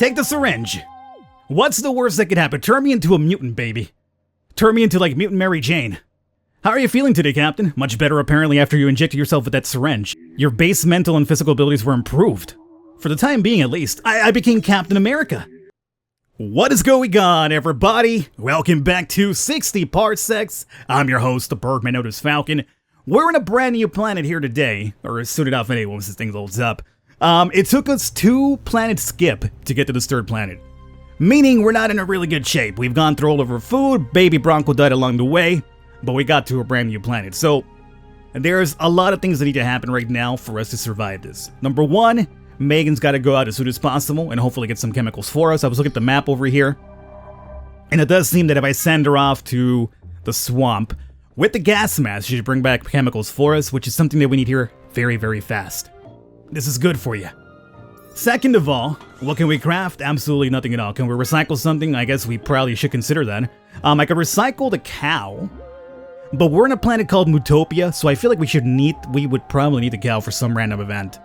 Take the syringe. What's the worst that could happen? Turn me into a mutant, baby. Turn me into, like, mutant Mary Jane. How are you feeling today, Captain? Much better, apparently, after you injected yourself with that syringe. Your base mental and physical abilities were improved. For the time being, at least. I became Captain America. What is going on, everybody? Welcome back to 60 Parsecs. I'm your host, the Birdman Mr Falcon. We're on a brand new planet here today, or soon enough anyway, once this thing loads up. It took us 2 planet skip to get to this 3rd planet. Meaning we're not in a really good shape. We've gone through all of our food, baby Bronco died along the way, but we got to a brand new planet. So, there's a lot of things that need to happen right now for us to survive this. Number 1, Megan's got to go out as soon as possible and hopefully get some chemicals for us. I was looking at the map over here, and it does seem that if I send her off to the swamp with the gas mask, she should bring back chemicals for us, which is something that we need here very, very fast. This is good for you. Second of all, what can we craft? Absolutely nothing at all. Can we recycle something? I guess we probably should consider that. I could recycle the cow, but we're on a planet called MOOTOPIA, so I feel like we would probably need the cow for some random event.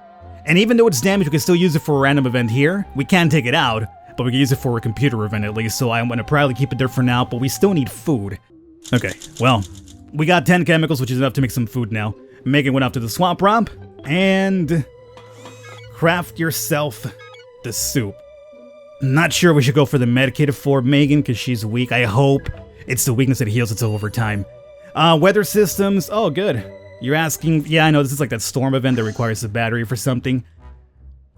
And even though it's damaged, we can still use it for a random event here. We can take it out, but we can use it for a computer event at least, so I'm going to probably keep it there for now, but we still need food. Okay, well, we got 10 chemicals, which is enough to make some food now. Megan went off to the swamp romp, and craft yourself the soup. Not sure we should go for the medicated for Megan, because she's weak. I hope it's the weakness that heals itself over time. Weather systems, oh good. You're asking, yeah, I know, this is like that storm event that requires a battery for something.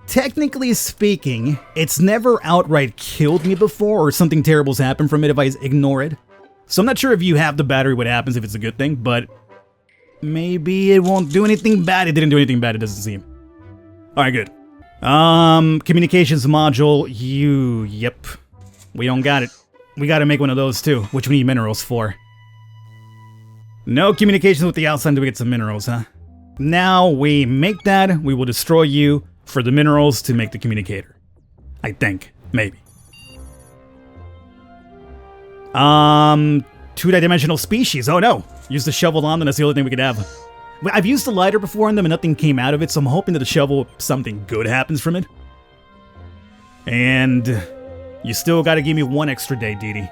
Technically speaking, it's never outright killed me before, or something terrible's happened from it if I ignore it. So I'm not sure if you have the battery what happens if it's a good thing, but maybe it won't do anything bad. It didn't do anything bad, it doesn't seem. Alright, good. Communications module, yep. We don't got it. We gotta make one of those too, which we need minerals for. No communications with the outside until we get some minerals, huh? Now we make that, we will destroy you for the minerals to make the communicator. I think. Maybe. Two-dimensional species. Oh no! Use the shovel on them, that's the only thing we could have. I've used the lighter before on them and nothing came out of it, so I'm hoping that the shovel, something good happens from it. And you still gotta give me 1 extra day, Dee Dee.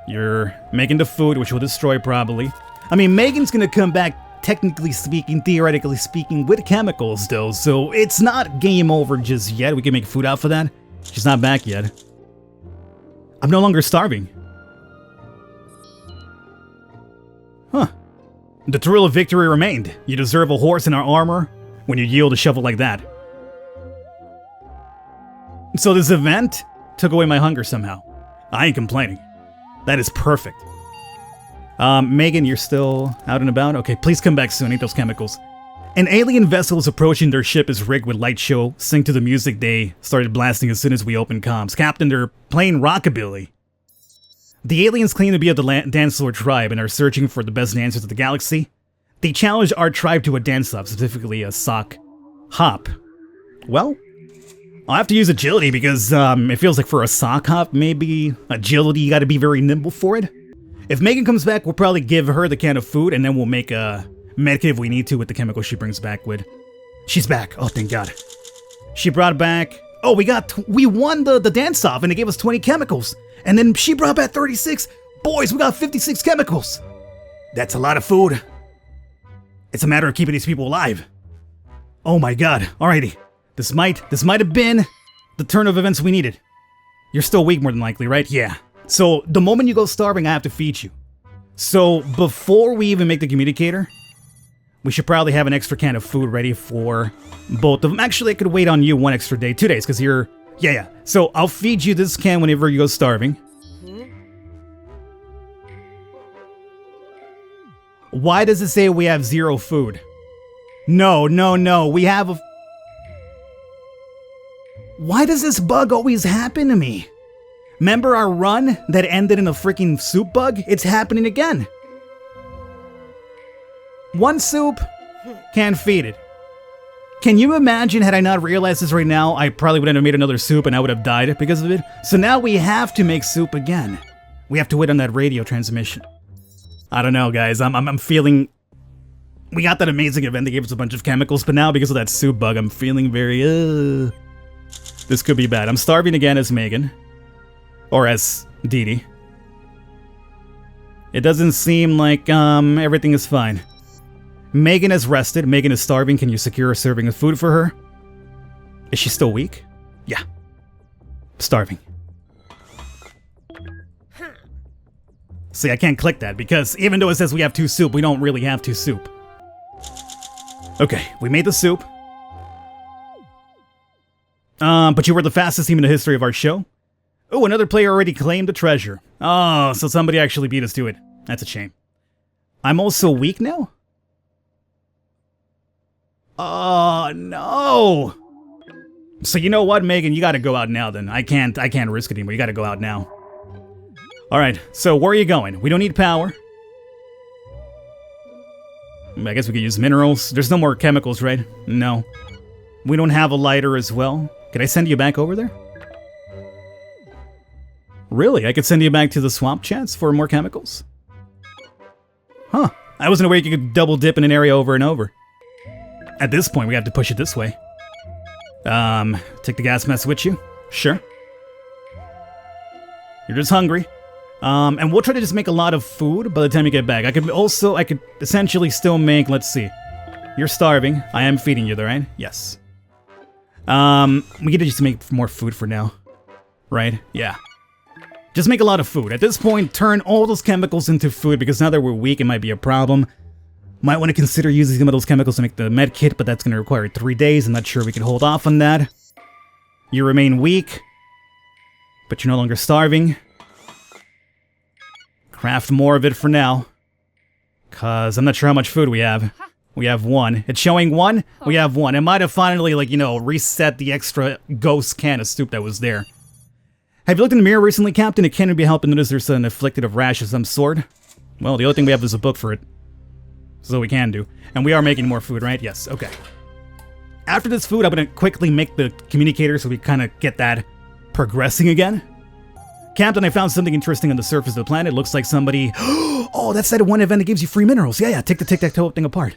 You're making the food, which will destroy probably. I mean, Megan's gonna come back, technically speaking, theoretically speaking, with chemicals though, so it's not game over just yet. We can make food out for that. She's not back yet. I'm no longer starving. Huh. The thrill of victory remained. You deserve a horse in our armor when you yield a shovel like that. So this event took away my hunger somehow. I ain't complaining. That is perfect. Megan, you're still out and about? Okay, please come back soon. I need those chemicals. An alien vessel is approaching. Their ship is rigged with light show. Sync to the music they started blasting as soon as we opened comms. Captain, they're playing rockabilly. The aliens claim to be of the dance floor tribe and are searching for the best dancers of the galaxy. They challenged our tribe to a dance-off, specifically a sock hop. Well, I'll have to use agility because it feels like for a sock hop, maybe agility, you gotta be very nimble for it. If Megan comes back, we'll probably give her the can of food and then we'll make a medkit if we need to with the chemicals she brings back with. She's back. Oh, thank God. She brought back... Oh, we won the dance-off and they gave us 20 chemicals. And then she brought back 36. Boys, we got 56 chemicals. That's a lot of food. It's a matter of keeping these people alive. Oh my God. Alrighty. This might have been the turn of events we needed. You're still weak more than likely, right? Yeah. So the moment you go starving, I have to feed you. So before we even make the communicator, we should probably have an extra can of food ready for both of them. Actually, I could wait on you 1 extra day, 2 days, because you're... Yeah. So I'll feed you this can whenever you go starving. Why does it say we have 0 food? No. We have a... Why does this bug always happen to me? Remember our run that ended in a freaking soup bug? It's happening again. 1 soup, can't feed it. Can you imagine had I not realized this right now, I probably would have made another soup and I would have died because of it? So now we have to make soup again. We have to wait on that radio transmission. I don't know, guys. I'm feeling... We got that amazing event that gave us a bunch of chemicals, but now because of that soup bug, I'm feeling very, This could be bad. I'm starving again as Megan. Or as Dee Dee. It doesn't seem like, everything is fine. Megan has rested. Megan is starving. Can you secure a serving of food for her? Is she still weak? Yeah. Starving. See, I can't click that because even though it says we have 2 soup, we don't really have 2 soup. Okay, we made the soup. But you were the fastest team in the history of our show. Oh, another player already claimed the treasure. Oh, so somebody actually beat us to it. That's a shame. I'm also weak now? Oh, no. So you know what, Megan? You gotta go out now then. I can't risk it anymore. You gotta go out now. Alright, so where are you going? We don't need power. I guess we could use minerals. There's no more chemicals, right? No. We don't have a lighter as well. Can I send you back over there? Really? I could send you back to the swamp chats for more chemicals? Huh. I wasn't aware you could double dip in an area over and over. At this point, we have to push it this way. Take the gas mask with you? Sure. You're just hungry. And we'll try to just make a lot of food by the time you get back. I could essentially still make, let's see. You're starving. I am feeding you though, right? Yes. We get to just make more food for now. Right? Yeah. Just make a lot of food. At this point, turn all those chemicals into food because now that we're weak, it might be a problem. Might want to consider using some of those chemicals to make the med kit, but that's going to require 3 days. I'm not sure we can hold off on that. You remain weak, but you're no longer starving. Craft more of it for now, cause I'm not sure how much food we have. We have 1. It's showing 1? We have 1. It might have finally, like, you know, reset the extra ghost can of soup that was there. Have you looked in the mirror recently, Captain? It can't be helped to notice there's an afflicted of rash of some sort. Well, the only thing we have is a book for it. So we can do. And we are making more food, right? Yes, okay. After this food, I'm gonna quickly make the communicator so we kind of get that progressing again. Captain, I found something interesting on the surface of the planet. It looks like somebody... Oh, that's that one event that gives you free minerals. Yeah, take the tic-tac-toe thing apart.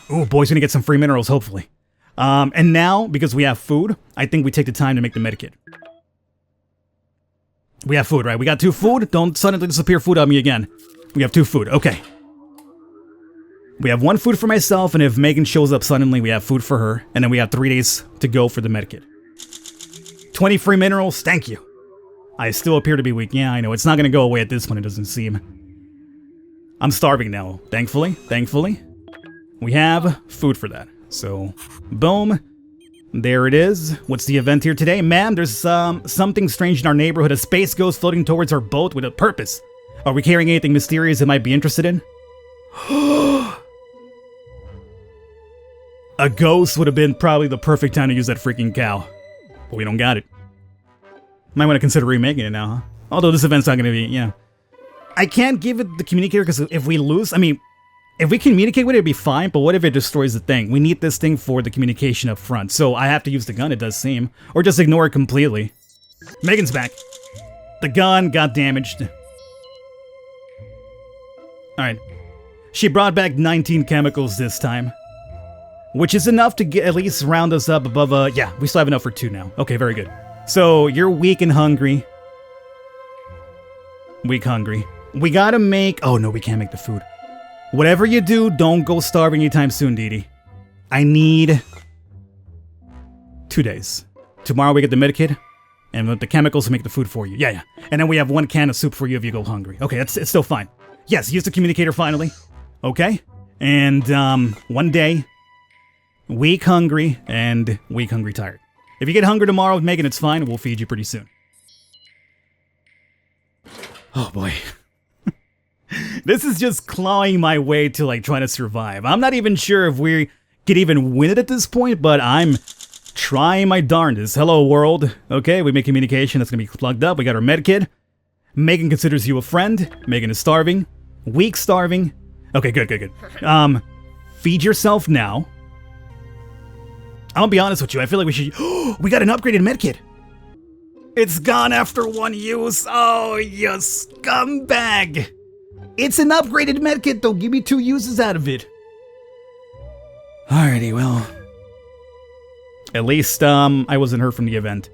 Oh, boy's gonna get some free minerals, hopefully. And now, because we have food, I think we take the time to make the medikit. We have food, right? We got 2 food. Don't suddenly disappear food on me again. We have 2 food. Okay. We have 1 food for myself, and if Megan shows up suddenly, we have food for her. And then we have 3 days to go for the medikit. 20 free minerals. Thank you. I still appear to be weak. Yeah, I know. It's not going to go away at this point, it doesn't seem. I'm starving now, thankfully. Thankfully. We have food for that. So, boom. There it is. What's the event here today? Ma'am, there's something strange in our neighborhood. A space ghost floating towards our boat with a purpose. Are we carrying anything mysterious it might be interested in? A ghost would have been probably the perfect time to use that freaking cow. But we don't got it. Might want to consider remaking it now, huh? Although this event's not going to be, you know. I can't give it the communicator because if we lose, I mean, if we communicate with it, it'd be fine, but what if it destroys the thing? We need this thing for the communication up front, so I have to use the gun, it does seem. Or just ignore it completely. Megan's back. The gun got damaged. Alright. She brought back 19 chemicals this time. Which is enough to get, at least round us up above, yeah, we still have enough for 2 now. Okay, very good. So, you're weak and hungry. Weak, hungry. We gotta make... Oh, no, we can't make the food. Whatever you do, don't go starving anytime soon, Dee Dee. I need... 2 days. Tomorrow we get the medikit, and with the chemicals to make the food for you. Yeah. And then we have 1 can of soup for you if you go hungry. Okay, it's still fine. Yes, use the communicator finally. Okay? And, 1 day... Weak, hungry, and weak, hungry, tired. If you get hungry tomorrow with Megan, it's fine. We'll feed you pretty soon. Oh, boy. This is just clawing my way to, like, trying to survive. I'm not even sure if we could even win it at this point, but I'm trying my darndest. Hello, world. Okay, we make communication. That's gonna be plugged up. We got our medkit. Megan considers you a friend. Megan is starving. Weak, starving. Okay, good. Feed yourself now. I'll be honest with you, I feel like we should... We got an upgraded medkit! It's gone after 1 use! Oh, you scumbag! It's an upgraded medkit, though! Give me 2 uses out of it! Alrighty, well... At least, I wasn't hurt from the event.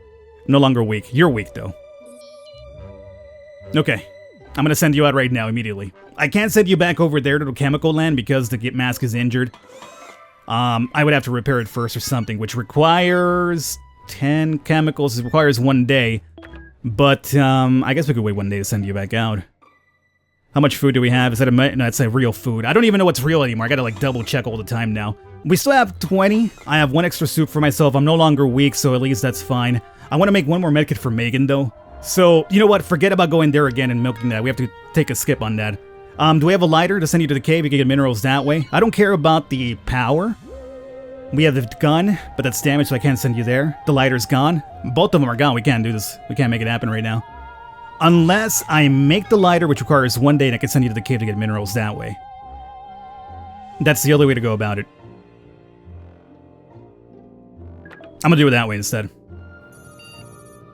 No longer weak. You're weak, though. Okay. I'm gonna send you out right now, immediately. I can't send you back over there to the chemical land because the mask is injured. I would have to repair it first or something, which requires 10 chemicals. It requires 1 day. But, I guess we could wait 1 day to send you back out. How much food do we have? Is that no, it's a real food. I don't even know what's real anymore. I gotta, like, double check all the time now. We still have 20. I have 1 extra soup for myself. I'm no longer weak, so at least that's fine. I want to make 1 more medkit for Megan, though. So, you know what? Forget about going there again and milking that. We have to take a skip on that. Do we have a lighter to send you to the cave? You can get minerals that way. I don't care about the power. We have the gun, but that's damaged, so I can't send you there. The lighter's gone. Both of them are gone. We can't do this. We can't make it happen right now. Unless I make the lighter, which requires 1 day, and I can send you to the cave to get minerals that way. That's the only way to go about it. I'm gonna do it that way instead.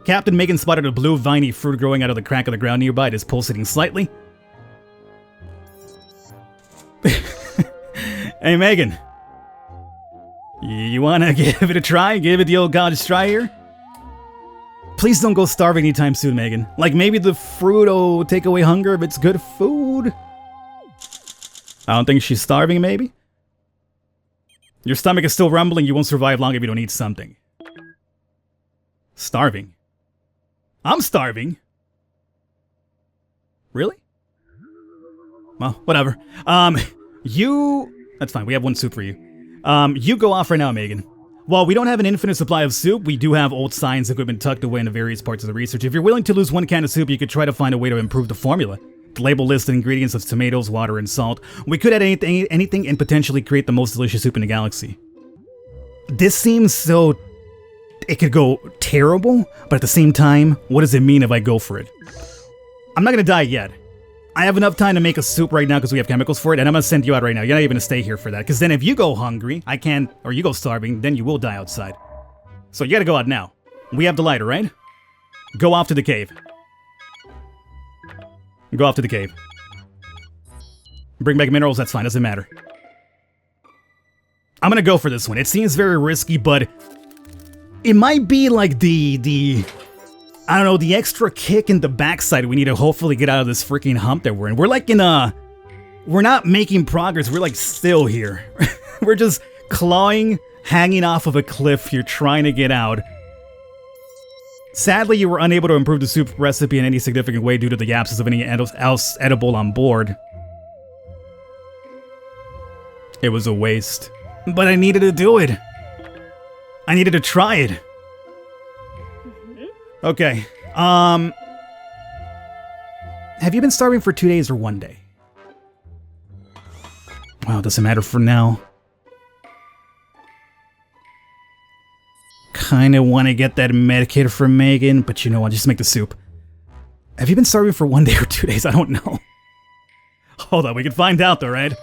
Captain Megan spotted a blue viney fruit growing out of the crack of the ground nearby. It is pulsating slightly. Hey, Megan. You wanna give it a try? Give it the old college try here? Please don't go starving anytime soon, Megan. Like, maybe the fruit will take away hunger if it's good food. I don't think she's starving, maybe? Your stomach is still rumbling. You won't survive long if you don't eat something. Starving? I'm starving? Really? Well, whatever. That's fine. We have 1 soup for you. You go off right now, Megan. While we don't have an infinite supply of soup, we do have old science equipment tucked away into various parts of the research. If you're willing to lose 1 can of soup, you could try to find a way to improve the formula. The label lists the ingredients of tomatoes, water, and salt. We could add anything and potentially create the most delicious soup in the galaxy. This seems so... It could go terrible, but at the same time, what does it mean if I go for it? I'm not gonna die yet. I have enough time to make a soup right now because we have chemicals for it, and I'm gonna send you out right now. You're not even gonna stay here for that, because then if you go hungry, I can't, or you go starving, then you will die outside. So you gotta go out now. We have the lighter, right? Go off to the cave. Go off to the cave. Bring back minerals, that's fine, doesn't matter. I'm gonna go for this one. It seems very risky, but it might be like I don't know, the extra kick in the backside we need to hopefully get out of this freaking hump that we're in. We're like in a... We're not making progress, we're like still here. We're just clawing, hanging off of a cliff here, trying to get out. Sadly, you were unable to improve the soup recipe in any significant way due to the absence of any else edible on board. It was a waste. But I needed to do it. I needed to try it. Okay, have you been starving for 2 days or 1 day? Well, it doesn't matter for now. Kinda wanna get that medkit from Megan, but you know what, just make the soup. Have you been starving for 1 day or 2 days? I don't know. Hold on, we can find out though, right?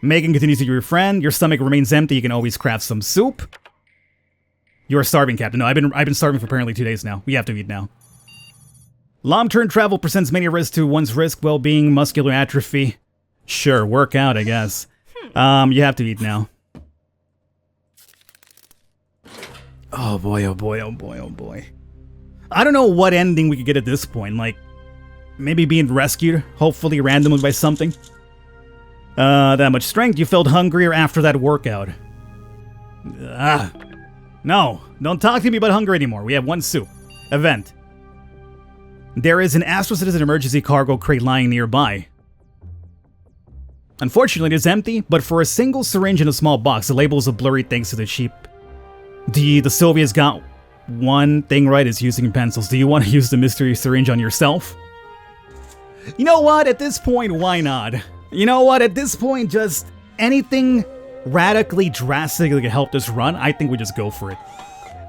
Megan continues to be your friend. Your stomach remains empty, you can always craft some soup. You are starving, Captain. No, I've been starving for apparently 2 days now. We have to eat now. Long-term travel presents many risks to one's well-being, muscular atrophy. Sure, work out, I guess. You have to eat now. Oh boy, oh boy, oh boy, oh boy. I don't know what ending we could get at this point. Like, maybe being rescued, hopefully randomly by something. That much strength. You felt hungrier after that workout. No, don't talk to me about hunger anymore. We have 1 soup. Event. There is an Astro Citizen emergency cargo crate lying nearby. Unfortunately, it is empty, but for a single syringe in a small box, the labels are blurry thanks to the sheep. The Sylvia's got one thing right, is using pencils. Do you want to use the mystery syringe on yourself? You know what? At this point, why not? You know what? At this point, just anything radically, drastically help us run, I think we just go for it.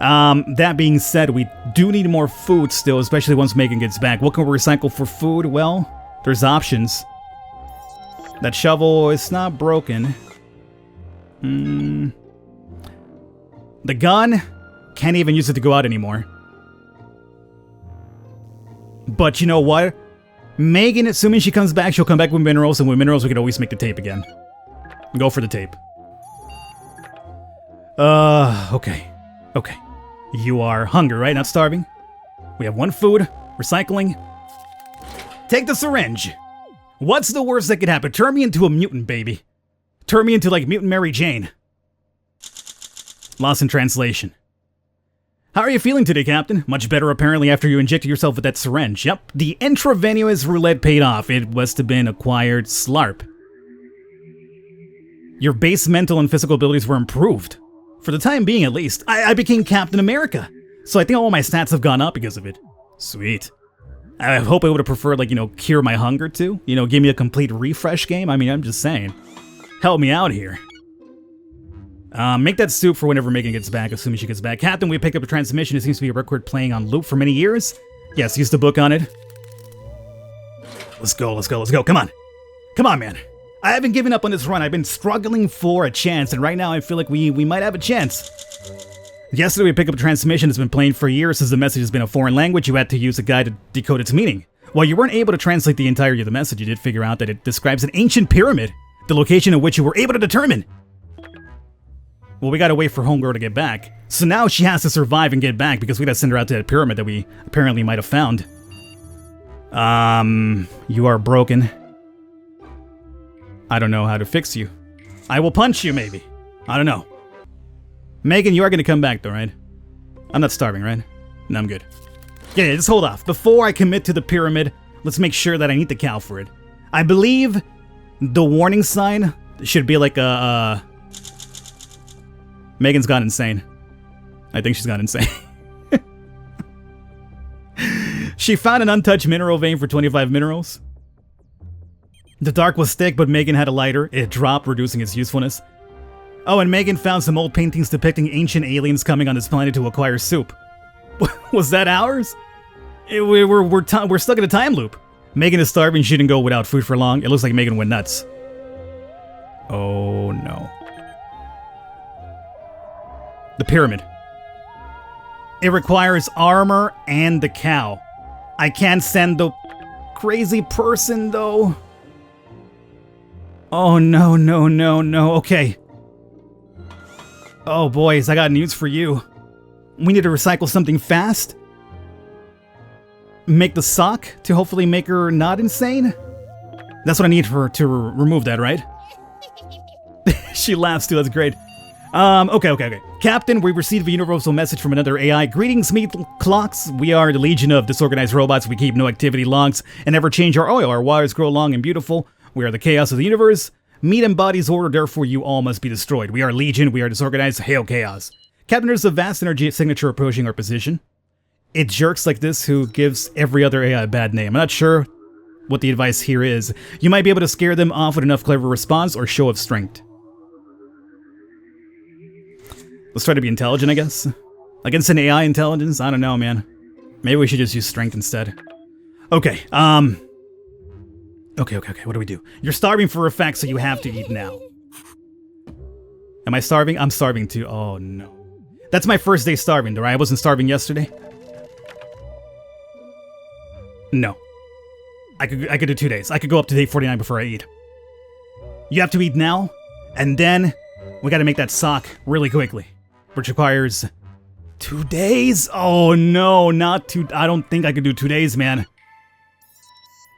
That being said, we do need more food still, especially once Megan gets back. What can we recycle for food? Well, there's options. That shovel is not broken. The gun, can't even use it to go out anymore. But you know what? Megan, assuming she comes back, she'll come back with minerals, and with minerals we can always make the tape again. Go for the tape. Okay. You are hunger, right? Not starving. We have one food. Recycling. Take the syringe. What's the worst that could happen? Turn me into a mutant, baby. Turn me into, like, mutant Mary Jane. Lost in translation. How are you feeling today, Captain? Much better, apparently, after you injected yourself with that syringe. Yep, the intravenous roulette paid off. It must have been acquired slarp. Your base mental and physical abilities were improved. For the time being, at least. I became Captain America. So I think all my stats have gone up because of it. Sweet. I hope I would have preferred, like, cure my hunger too. Give me a complete refresh game. I mean, I'm just saying. Help me out here. Make that soup for whenever Megan gets back, assuming she gets back. Captain, we picked up a transmission. It seems to be a record playing on loop for many years. Yes, use the book on it. Let's go, let's go, let's go. Come on. Come on, man. I haven't given up on this run. I've been struggling for a chance, and right now I feel like we might have a chance. Yesterday we picked up a transmission that's been playing for years. Since the message has been a foreign language, you had to use a guide to decode its meaning. While you weren't able to translate the entirety of the message, you did figure out that it describes an ancient pyramid, the location of which you were able to determine. Well, we gotta wait for Homegirl to get back. So now she has to survive and get back because we gotta send her out to that pyramid that we apparently might have found. You are broken. I don't know how to fix you. I will punch you, maybe. I don't know. Megan, you are gonna come back though, right? I'm not starving, right? No, I'm good. Yeah, just hold off. Before I commit to the pyramid, let's make sure that I need the cow for it. I believe the warning sign should be like a, Megan's gone insane. I think she's gone insane. She found an untouched mineral vein for 25 minerals. The dark was thick, but Megan had a lighter. It dropped, reducing its usefulness. Oh, and Megan found some old paintings depicting ancient aliens coming on this planet to acquire soup. Was that ours? We're stuck in a time loop. Megan is starving. She didn't go without food for long. It looks like Megan went nuts. Oh, no. The pyramid. It requires armor and the cow. I can't send the crazy person, though. Oh, no, no, no, no. Okay. Oh, boys, I got news for you. We need to recycle something fast. Make the sock to hopefully make her not insane. That's what I need for her to remove that, right? She laughs too, that's great. Okay. Captain, we received a universal message from another AI. Greetings, meat clocks. We are the legion of disorganized robots. We keep no activity logs and never change our oil. Our wires grow long and beautiful. We are the chaos of the universe. Meat embodies order, therefore you all must be destroyed. We are legion, we are disorganized. Hail chaos. Captain, there's a vast energy signature approaching our position. It jerks like this who gives every other AI a bad name. I'm not sure what the advice here is. You might be able to scare them off with enough clever response or show of strength. Let's try to be intelligent, I guess. Against an AI intelligence? I don't know, man. Maybe we should just use strength instead. Okay, Okay, what do we do? You're starving for a fact, so you have to eat now. Am I starving? I'm starving too. Oh, no. That's my first day starving, right? I wasn't starving yesterday. No. I could do 2 days. I could go up to day 49 before I eat. You have to eat now, and then we gotta make that sock really quickly, which requires 2 days? Oh, no, not 2. I don't think I could do 2 days, man.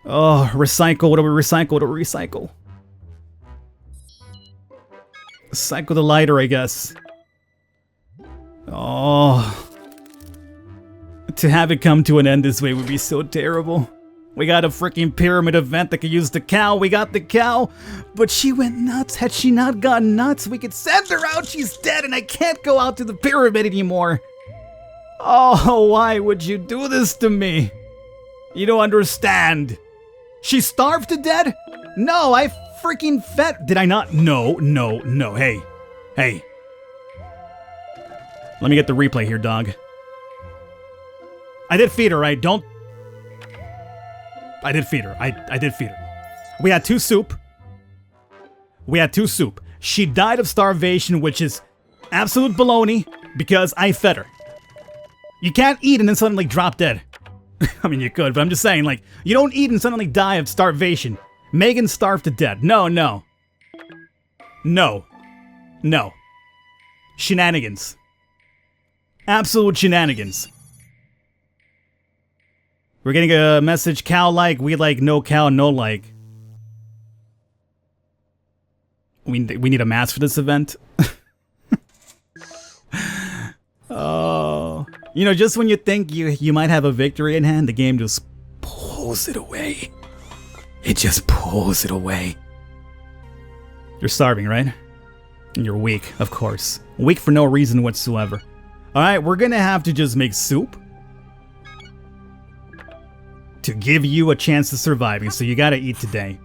Oh, recycle. What do we recycle? What do we recycle? Recycle the lighter, I guess. Oh. To have it come to an end this way would be so terrible. We got a freaking pyramid event that could use the cow. We got the cow, but she went nuts. Had she not gone nuts, we could send her out. She's dead, and I can't go out to the pyramid anymore. Oh, why would you do this to me? You don't understand. She starved to death? No, I freaking fed. Did I not? No. Hey. Let me get the replay here, dog. I did feed her, right? Don't. I did feed her. I did feed her. We had 2 soup. She died of starvation, which is absolute baloney because I fed her. You can't eat and then suddenly drop dead. I mean, you could, but I'm just saying, like, you don't eat and suddenly die of starvation. Megan starved to death. No. Shenanigans. Absolute shenanigans. We're getting a message, cow-like, we like, no cow, no like. We need a mask for this event. Oh. You know, just when you think you might have a victory in hand, the game just pulls it away. It just pulls it away. You're starving, right? And you're weak, of course. Weak for no reason whatsoever. Alright, we're gonna have to just make soup to give you a chance of surviving, so you gotta eat today.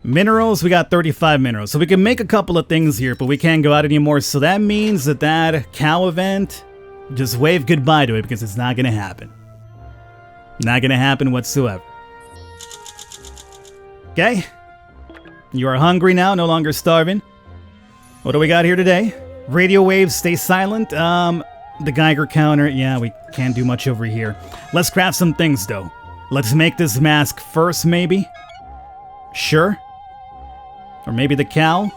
Minerals, we got 35 minerals, so we can make a couple of things here, but we can't go out anymore, so that means that cow event, just wave goodbye to it, because it's not gonna happen. Not gonna happen whatsoever. Okay? You are hungry now, no longer starving. What do we got here today? Radio waves, stay silent. The Geiger counter, yeah, we can't do much over here. Let's craft some things, though. Let's make this mask first, maybe? Sure. Or maybe the cow?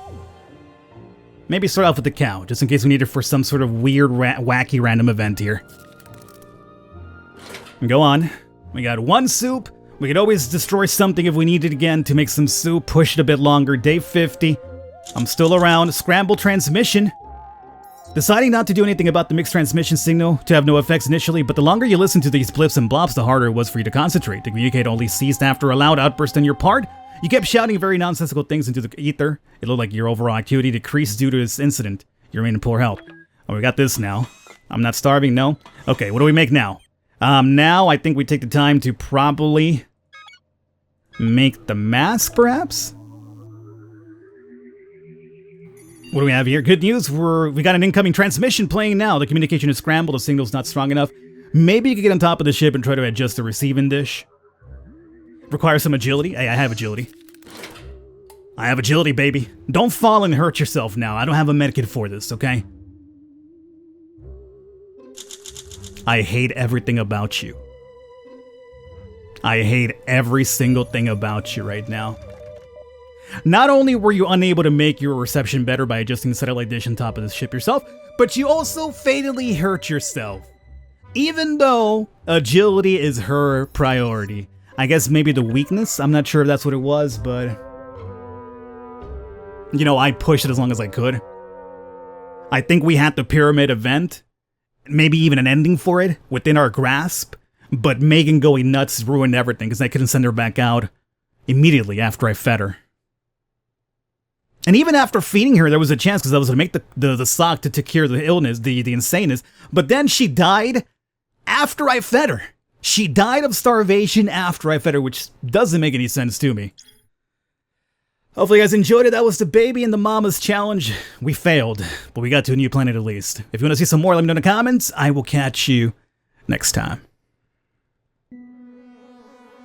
Maybe start off with the cow, just in case we need it for some sort of weird, wacky, random event here. And go on. We got one soup. We could always destroy something if we need it again to make some soup. Push it a bit longer. Day 50. I'm still around. Scramble transmission. Deciding not to do anything about the mixed transmission signal to have no effects initially, but the longer you listen to these blips and blops, the harder it was for you to concentrate. The communicate only ceased after a loud outburst on your part. You kept shouting very nonsensical things into the ether. It looked like your overall activity decreased due to this incident. You remain in poor health. Oh, we got this now. I'm not starving, no? Okay, what do we make now? Now I think we take the time to probably make the mask, perhaps? What do we have here? Good news, we got an incoming transmission playing now. The communication is scrambled, the signal's not strong enough. Maybe you could get on top of the ship and try to adjust the receiving dish. Requires some agility. Hey, I have agility. I have agility, baby. Don't fall and hurt yourself now. I don't have a medkit for this, okay? I hate everything about you. I hate every single thing about you right now. Not only were you unable to make your reception better by adjusting the satellite dish on top of the ship yourself, but you also fatally hurt yourself. Even though agility is her priority. I guess maybe the weakness? I'm not sure if that's what it was, but... You know, I pushed it as long as I could. I think we had the pyramid event. Maybe even an ending for it within our grasp. But Megan going nuts ruined everything because I couldn't send her back out immediately after I fed her. And even after feeding her, there was a chance because I was going to make the sock to cure the illness, the insaneness. But then she died after I fed her. She died of starvation after I fed her, which doesn't make any sense to me. Hopefully you guys enjoyed it. That was the baby and the mama's challenge. We failed, but we got to a new planet at least. If you want to see some more, let me know in the comments. I will catch you next time.